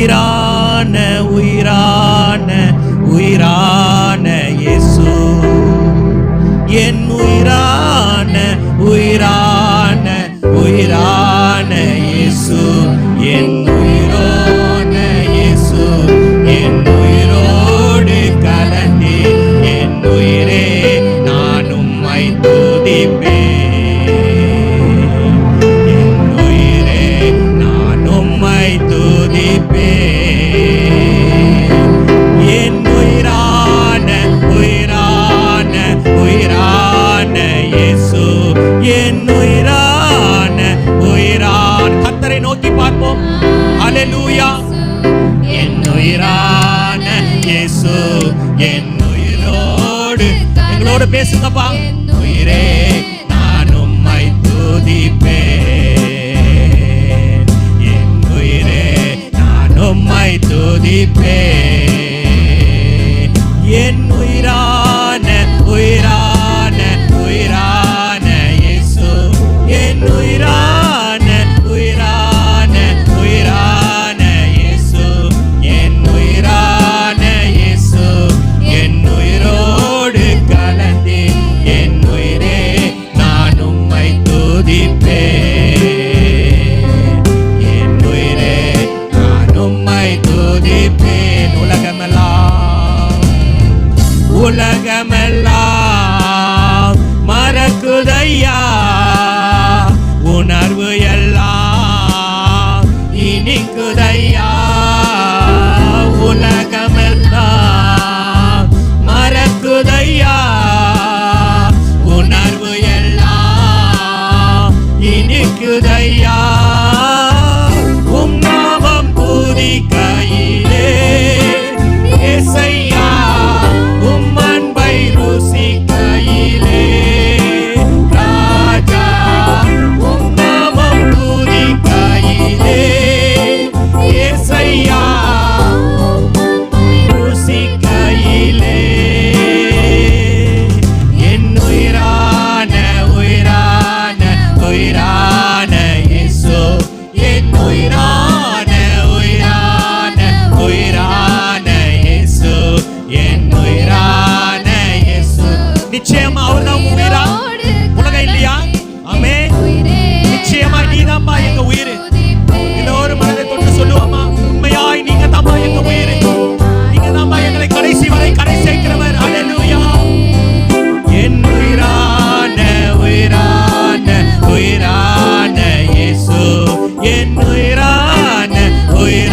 உயிரான உயிரான உயிரான இயேசு, என் உயிரான உயிரான உயிரான இயேசு, என் உயிரான இயேசு, என் உயிரோடு கலந்து என் உயிரே நான் உம்மை துதிப்பேன், என் உயிரே நான் உம்மை துதிப்பேன், என் உயிரான உயிரான உயிரான இயேசு, என் உயிரான உயிரான. கர்த்தரை நோக்கி பார்ப்போம். ஹல்லேலூயா. என் உயிரான இயேசு, என் உயிரோடு எங்களோடு பேசுங்கப்பா. உயிரே நான் உம்மை துதிப்பேன், என் உயிரே நான் உம்மை துதிப்பேன், என் உயிரான உயிரான உயிரான இயேசு, என் உயிரான உயிரான உயிரான இயேசு, என் உயிரான இயேசு, என் உயிரோடு கலந்து என் உயிரே நான் உம்மை துதிப்பேன், என் உயிரே நான் உம்மை துதிப்பேன். உலகமெல்லாம் மறக்குதையா, உணர்வு எல்லாம் இனிக்குதையா, உலக